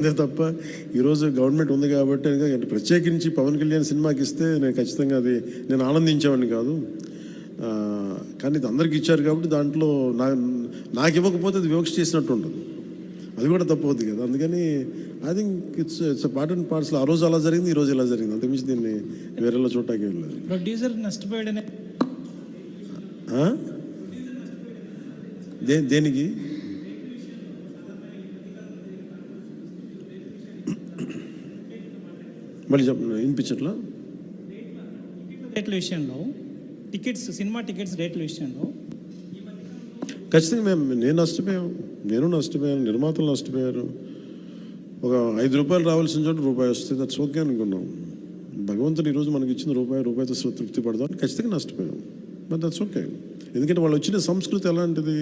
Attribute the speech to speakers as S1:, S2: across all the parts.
S1: అంతే తప్ప ఈరోజు గవర్నమెంట్ ఉంది కాబట్టి ప్రత్యేకించి పవన్ కళ్యాణ్ సినిమాకి ఇస్తే నేను ఖచ్చితంగా అది నేను ఆనందించేవాడిని కాదు. కానీ ఇది అందరికి ఇచ్చారు కాబట్టి దాంట్లో నాకు ఇవ్వకపోతే అది వివక్ష చేసినట్టు ఉండదు, అది కూడా తప్పవుద్ది కదా. అందుకని I think it's part and parcel. ఆ రోజు అలా జరిగింది, ఈ రోజు ఇలా జరిగింది, అంతకుమించి దీన్ని వేరేలా చూడటానికి వెళ్ళలేదు.
S2: ప్రొడ్యూసర్ నష్టపోయాడనే
S1: దేనికి మళ్ళీ వినిపించట్లా?
S2: రేట్ల విషయంలో సినిమా టికెట్స్ రేట్ల విషయంలో
S1: ఖచ్చితంగా నేను నష్టపోయాను, నిర్మాతలు నష్టపోయారు. ఒక ₹5 రావాల్సిన చోట రూపాయి వస్తే దట్స్ ఓకే అనుకున్నాం. భగవంతుడు ఈరోజు మనకి ఇచ్చిన రూపాయితో తృప్తి పడదాం, ఖచ్చితంగా నష్టపోయాం. But that's okay. ఎందుకంటే వాళ్ళు వచ్చిన సంస్కృతి ఎలాంటిది,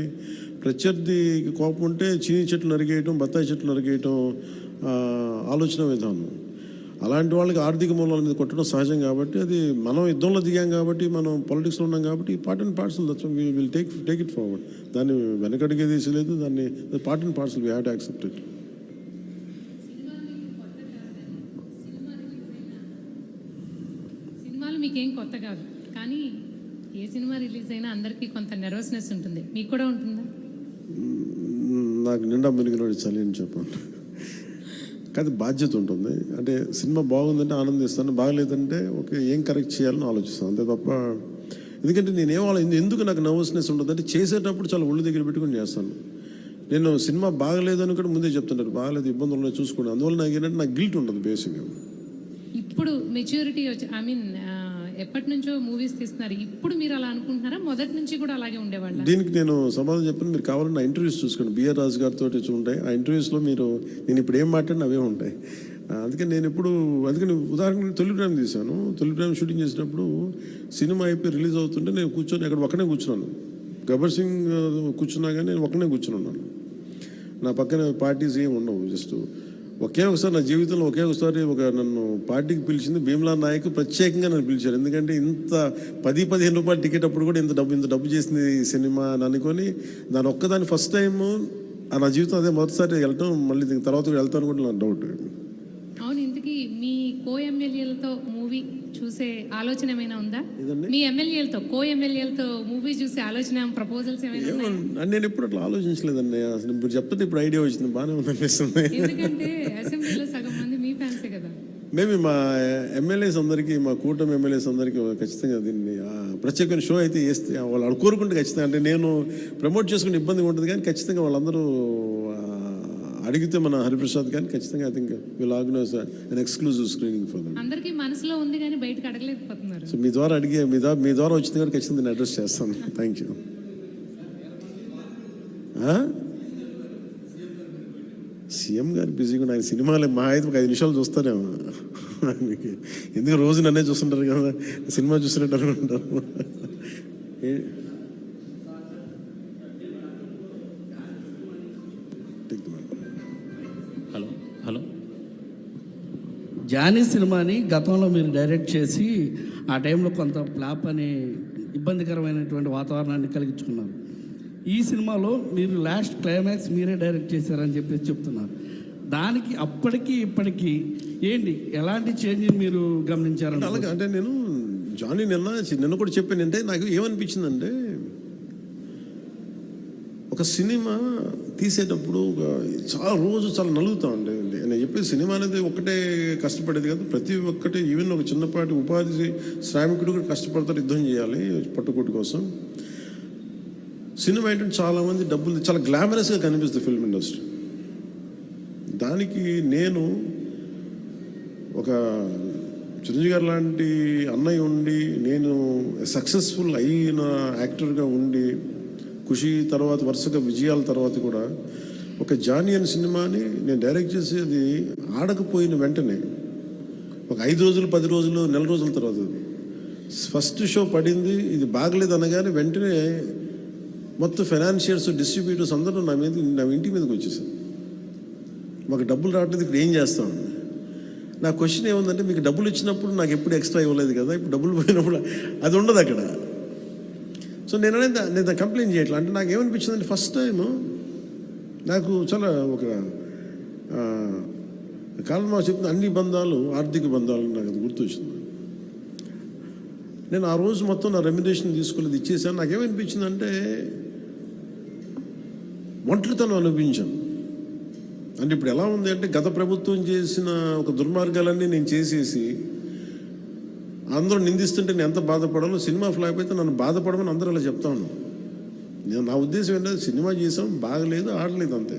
S1: ప్రత్యర్థికి కోపం ఉంటే చీని చెట్లు నరిగేయటం, బత్తాయి చెట్లు నరిగేయటం ఆలోచన విధానం. అలాంటి వాళ్ళకి ఆర్థిక మూలాల మీద కొట్టడం సహజం. కాబట్టి అది మనం యుద్ధంలో దిగాం కాబట్టి, మనం పాలిటిక్స్లో ఉన్నాం కాబట్టి part and parcel. That's will take it forward. దాన్ని వెనకడిగే తీసలేదు, దాన్ని part and parcel. We have to accept it.
S3: సినిమాలు మీకేం కొత్త కాదు, కానీ ఏ సినిమా రిలీజ్ అయినా అందరికీ కొంత నెర్వస్నెస్ ఉంటుంది. మీకు కూడా ఉంటుందా?
S1: నాకు నిండా మునిగినోడు చలి అని చెప్పండి. కానీ బాధ్యత ఉంటుంది. అంటే సినిమా బాగుందంటే ఆనందిస్తాను, బాగలేదంటే ఓకే ఏం కరెక్ట్ చేయాలని ఆలోచిస్తాను, అంతే తప్ప. ఎందుకంటే ఎందుకు నాకు నర్వస్నెస్ ఉంటుంది అంటే చేసేటప్పుడు చాలా ఒళ్ళు దగ్గర పెట్టుకుని చేస్తాను. నేను సినిమా బాగలేదని కూడా ముందే చెప్తుంటారు, బాగలేదు ఇబ్బందులు ఉన్నాయి చూసుకోండి. అందువల్ల నాకు ఏంటంటే నాకు గిల్ట్ ఉంటుంది బేసిక్గా.
S3: ఇప్పుడు మెచ్యూరిటీ వచ్చి ఎప్పటి నుంచో మూవీస్ తీస్తున్నారు, ఇప్పుడు మీరు అలా అనుకుంటున్నారా? మొదటి నుంచి కూడా అలాగే ఉండేవాళ్ళు?
S1: దీనికి నేను సమాధానం చెప్పాను. మీరు కావాలని నా ఇంటర్వ్యూస్ చూసుకోండి, బిఆర్ రాజు గారితో ఉంటాయి. ఆ ఇంటర్వ్యూస్లో నేను ఇప్పుడు ఏం మాట్లాడినా అవే ఉంటాయి. అందుకని ఉదాహరణకు తొలి ప్రేమ తీశాను. తొలి ప్రేమ షూటింగ్ చేసినప్పుడు సినిమా అయిపోయి రిలీజ్ అవుతుంటే నేను కూర్చొని అక్కడ ఒక్కనే కూర్చున్నాను. గబ్బర్ సింగ్ కూర్చున్నా కానీ నేను ఒక్కనే కూర్చుని ఉన్నాను. నా పక్కన పార్టీస్ ఏమి ఉండవు. జస్ట్ ఒకసారి నా జీవితంలో నన్ను పార్టీకి పిలిచింది భీమ్లా నాయక్. ప్రత్యేకంగా నన్ను పిలిచారు. ఎందుకంటే ఇంత ₹10-15 టికెట్ అప్పుడు కూడా ఇంత డబ్బు చేసింది ఈ సినిమా అని అనుకొని దాని ఒక్కదాన్ని ఫస్ట్ టైము నా జీవితం అదే మొదటిసారి వెళ్ళటం. మళ్ళీ దీని తర్వాత వెళ్తాను కూడా నాకు డౌట్.
S3: అవును, ఇంతకీ మీ ఎమ్మెల్యేలతో మూవీ చూసే ఆలోచన ఏమైనా ఉందా? మీ ఎమ్మెల్యేలతో మూవీ చూసే ఆలోచన, ప్రపోజల్స్ ఏమైనా?
S1: నేను ఎప్పుడు అట్లా ఆలోచించలేదండి. అసలు ఇప్పుడు చెప్తే ఇప్పుడు ఐడియా వచ్చింది, బాగానే ఉందనిపిస్తుంది.
S3: ఎందుకంటే అసెంబ్లీలో సగం మంది మీ ఫ్యాన్సే కదా.
S1: మేబీ మా ఎమ్మెల్యేస్ అందరికీ, మా కూటమి ఎమ్మెల్యేస్ అందరికీ ఖచ్చితంగా దీన్ని ప్రత్యేకమైన షో అయితే చేస్తే వాళ్ళు కోరుకుంటే ఖచ్చితంగా, అంటే నేను ప్రమోట్ చేసుకునే ఇబ్బందిగా ఉంటుంది కానీ ఖచ్చితంగా వాళ్ళందరూ అడిగితే మన హరిప్రసాద్ కానీ ఖచ్చితంగా I think will organise an exclusive screening for them.
S3: అందరికీ మనసులో ఉంది కానీ బయటకు అడగలేకపోతున్నారు. సో
S1: మీ ద్వారా వచ్చింది కానీ ఖచ్చితంగా నేను అడ్రస్ చేస్తాను. Thank you. సీఎం గారు బిజీగా ఆయన సినిమాలు మా అయితే ఒక 5 నిమిషాలు చూస్తారేమో. ఎందుకు రోజు నన్నే చూస్తుంటారు కదా, సినిమా చూసినట్టు అనుకుంటారు.
S4: హలో, జానీ సినిమాని గతంలో మీరు డైరెక్ట్ చేసి ఆ టైంలో కొంత ఫ్లాప్ అని ఇబ్బందికరమైనటువంటి వాతావరణాన్ని కలిగించుకున్నారు. ఈ సినిమాలో మీరు లాస్ట్ క్లైమాక్స్ మీరే డైరెక్ట్ చేశారని చెప్పేసి చెప్తున్నారు. దానికి అప్పటికి ఇప్పటికీ ఏంటి, ఎలాంటి చేంజ్ మీరు గమనించారంటే?
S1: అలాగే అంటే నేను జానీ నిన్న కూడా చెప్పాను. అంటే నాకు ఏమనిపించిందంటే, ఒక సినిమా తీసేటప్పుడు చాలా నలుగుతూ ఉండేది. నేను చెప్పేది సినిమా అనేది ఒక్కటే కష్టపడేది కాదు, ప్రతి ఒక్కటి. ఈవెన్ ఒక చిన్నపాటి ఉపాధి శ్రామికుడు కూడా కష్టపడతారు, యుద్ధం చేయాలి పట్టుకోటి కోసం. సినిమా ఏంటంటే చాలామంది డబ్బులు, చాలా గ్లామరస్గా కనిపిస్తుంది ఫిల్మ్ ఇండస్ట్రీ. దానికి నేను ఒక చిరంజీవి గారు లాంటి అన్నయ్య ఉండి, నేను సక్సెస్ఫుల్ అయిన యాక్టర్గా ఉండి, ఖుషి తర్వాత వరుసగా విజయాల తర్వాత కూడా ఒక జానీ అనే సినిమాని నేను డైరెక్ట్ చేసి అది ఆడకపోయిన వెంటనే ఒక 5 రోజులు, 10 రోజులు, నెల రోజుల తర్వాత ఫస్ట్ షో పడింది. ఇది బాగలేదు అనగానే వెంటనే మొత్తం ఫైనాన్షియర్స్, డిస్ట్రిబ్యూటర్స్ అందరూ నా ఇంటి మీదకి వచ్చేసారు. మాకు డబ్బులు రావట్లేదు, ఇప్పుడు ఏం చేస్తాం? నా క్వశ్చన్ ఏముందంటే, మీకు డబ్బులు ఇచ్చినప్పుడు నాకు ఎప్పుడు ఎక్స్ట్రా ఇవ్వలేదు కదా, ఇప్పుడు డబ్బులు పోయినప్పుడు అది ఉండదు అక్కడ. సో నేను కంప్లైంట్ చేయట్లా. అంటే నాకు ఏమనిపించిందంటే, ఫస్ట్ టైము నాకు చాలా ఒక కారణం నాకు చెప్తున్న అన్ని బంధాలు ఆర్థిక బంధాలు నాకు అది గుర్తొచ్చింది. నేను ఆ రోజు మొత్తం నా రెమ్యునరేషన్ తీసుకోలేదు, ఇచ్చేసాను. నాకేమనిపించిందంటే ఒంటరితనం అనిపించాను. అంటే ఇప్పుడు ఎలా ఉంది అంటే గత ప్రభుత్వం చేసిన ఒక దుర్మార్గాలన్నీ నేను చేసేసి అందరూ నిందిస్తుంటే నేను ఎంత బాధపడాలో, సినిమా ఫ్లాప్ అయితే నన్ను బాధపడమని అందరూ అలా చెప్తా ఉన్నాను. నేను నా ఉద్దేశం ఏంటంటే సినిమా చేసాం, బాగలేదు, ఆడలేదు అంతే.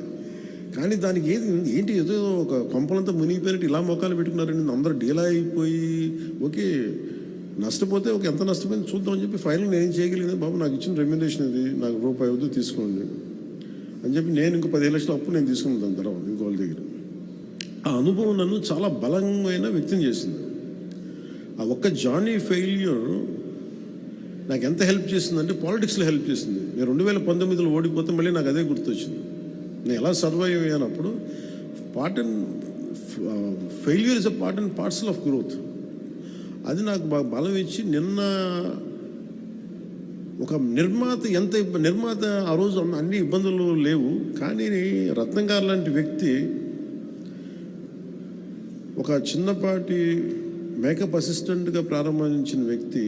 S1: కానీ దానికి ఏంటి ఏదో ఒక కొంపలంతా మునిగిపోయినట్టు ఇలా మొక్కలు పెట్టుకున్నారండి. అందరూ డీలా అయిపోయి ఓకే నష్టపోతే ఒక ఎంత నష్టపోయింది చూద్దామని చెప్పి ఫైనల్ నేను ఏం చేయగలిగింది, బాబు నాకు ఇచ్చిన రెమ్యునరేషన్ ఇది, నాకు రూపాయి వద్దు తీసుకోండి అని చెప్పి నేను ఇంకో 15 లక్షలు అప్పు నేను తీసుకున్నాను దాని తర్వాత ఇంకోళ్ళ దగ్గర. ఆ అనుభవం నన్ను చాలా బలమైన వ్యక్తం చేసింది. ఆ ఒక్క జానీ ఫెయిల్యూర్ నాకు ఎంత హెల్ప్ చేసిందంటే పాలిటిక్స్లో హెల్ప్ చేసింది. నేను 2019లో ఓడిపోతే మళ్ళీ నాకు అదే గుర్తొచ్చింది. నేను ఎలా సర్వైవ్ అయ్యానప్పుడు failure is a part and parcel of growth. అది నాకు బాగా బలం ఇచ్చి నిన్న ఒక నిర్మాత ఆ రోజు అన్ని ఇబ్బందులు లేవు, కానీ రత్నం గారు లాంటి వ్యక్తి ఒక చిన్నపాటి మేకప్ అసిస్టెంట్గా ప్రారంభించిన వ్యక్తి,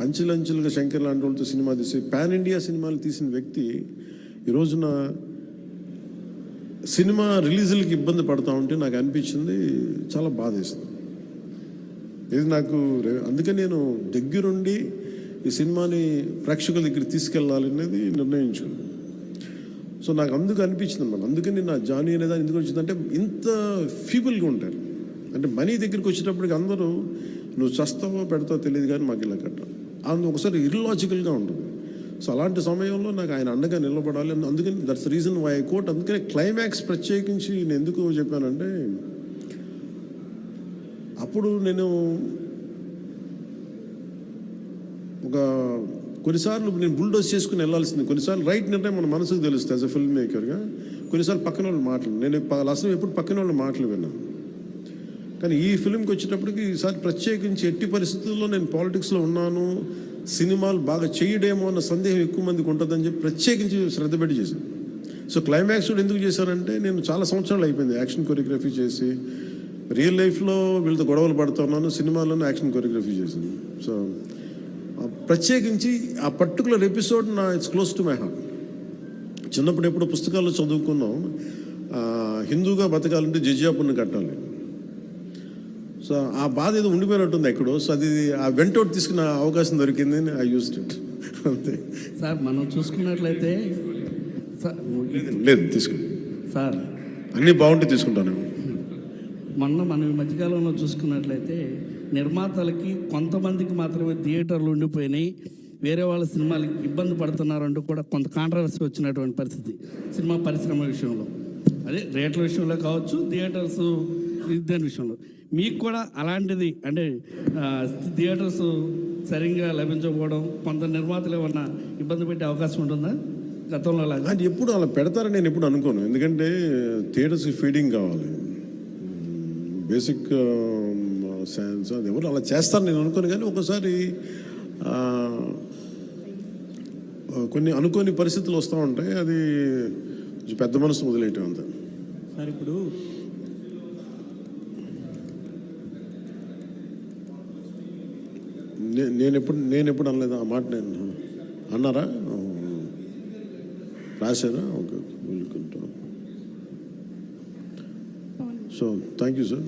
S1: అంచెలంచెలుగా శంకర్ లాంటి వాళ్ళతో సినిమా తీసి పాన్ ఇండియా సినిమాలు తీసిన వ్యక్తి ఈ రోజున సినిమా రిలీజులకి ఇబ్బంది పడతా ఉంటే నాకు అనిపించింది చాలా బాధేస్తుంది. ఇది నాకు అందుకని నేను దగ్గరుండి ఈ సినిమాని ప్రేక్షకుల దగ్గర తీసుకెళ్ళాలి అనేది నిర్ణయించుకున్నాను. సో నాకు అందుకు అనిపించింది అన్నమాట. అందుకని నా జానీ అనేది ఎందుకు వచ్చిందంటే ఇంత ఫీబుల్గా ఉంటారు. అంటే మనీ దగ్గరికి వచ్చేటప్పటికి అందరూ నువ్వు చస్తావో పెడతావో తెలియదు కానీ మాకు ఇలా కట్టాలి అందుకు ఒకసారి ఇర్లాజికల్గా ఉంటుంది. సో అలాంటి సమయంలో నాకు ఆయన అండగా నిలబడాలి. అందుకని that's reason why I quote. అందుకని క్లైమాక్స్ ప్రత్యేకించి నేను ఎందుకు చెప్పానంటే అప్పుడు నేను కొన్నిసార్లు నేను బుల్డోజ్ చేసుకుని వెళ్ళాల్సింది, కొన్నిసార్లు రైట్ నిర్ణయం మన మనసుకు తెలుస్తుంది యాజ్ అ ఫిల్మ్ మేకర్గా. కొన్నిసార్లు పక్కన వాళ్ళు మాటలు నేను అసలు ఎప్పుడు పక్కన వాళ్ళ మాటలు విన్నాను. కానీ ఈ ఫిల్మ్కి వచ్చేటప్పటికి ఈసారి ప్రత్యేకించి ఎట్టి పరిస్థితుల్లో నేను పాలిటిక్స్లో ఉన్నాను, సినిమాలు బాగా చేయడేమో అన్న సందేహం ఎక్కువ మందికి ఉంటుందని చెప్పి ప్రత్యేకించి శ్రద్ధ పెట్టి చేశాను. సో క్లైమాక్స్ కూడా ఎందుకు చేశానంటే నేను చాలా సంవత్సరాలు అయిపోయింది యాక్షన్ కొరియోగ్రఫీ చేసి. రియల్ లైఫ్లో వీళ్ళతో గొడవలు పడుతున్నాను, సినిమాల్లోనే యాక్షన్ కొరియోగ్రఫీ చేశాను. సో ప్రత్యేకించి ఆ particular episode it's close to my heart. చిన్నప్పుడు ఎప్పుడో పుస్తకాల్లో చదువుకున్నాం, హిందూగా బతకాలంటే జిజియాపుని కట్టాలి. సో ఆ బాధ ఏదో ఉండిపోయినట్టుంది ఎక్కడో. సో అది ఆ వెంటౌట్ తీసుకున్న అవకాశం దొరికింది, ఐ యూజ్డ్ ఇట్ అంతే.
S4: సార్ మనం చూసుకున్నట్లయితే
S1: లేదు తీసుకుని
S4: సార్
S1: అన్నీ బాగుంటే తీసుకుంటాను.
S4: మనం ఈ మధ్యకాలంలో చూసుకున్నట్లయితే నిర్మాతలకి కొంతమందికి మాత్రమే థియేటర్లు ఉండిపోయినాయి, వేరే వాళ్ళ సినిమాలకి ఇబ్బంది పడుతున్నారంటూ కూడా కొంత కాంట్రవర్సీ వచ్చినటువంటి పరిస్థితి సినిమా పరిశ్రమ విషయంలో. అదే రేట్ల విషయంలో కావచ్చు, థియేటర్స్ దాని విషయంలో మీకు కూడా అలాంటిది అంటే థియేటర్స్ సరిగ్గా లభించకపోవడం, కొంత నిర్మాతలు ఏమన్నా ఇబ్బంది పెట్టే అవకాశం ఉంటుందా గతంలో లాగా?
S1: అది ఎప్పుడు అలా పెడతారని నేను ఎప్పుడు అనుకోను. ఎందుకంటే థియేటర్స్కి ఫీడింగ్ కావాలి, బేసిక్ సైన్స్, అది ఎవరు అలా చేస్తారు నేను అనుకోను. కానీ ఒకసారి కొన్ని అనుకోని పరిస్థితులు వస్తూ ఉంటాయి, అది పెద్ద మనసు వదిలేయటం అంతా.
S2: సార్ ఇప్పుడు
S1: నేను ఎప్పుడు అనలేదు ఆ మాట. నేను అన్నారా, రాశారా? Okay welcome. So thank you sir.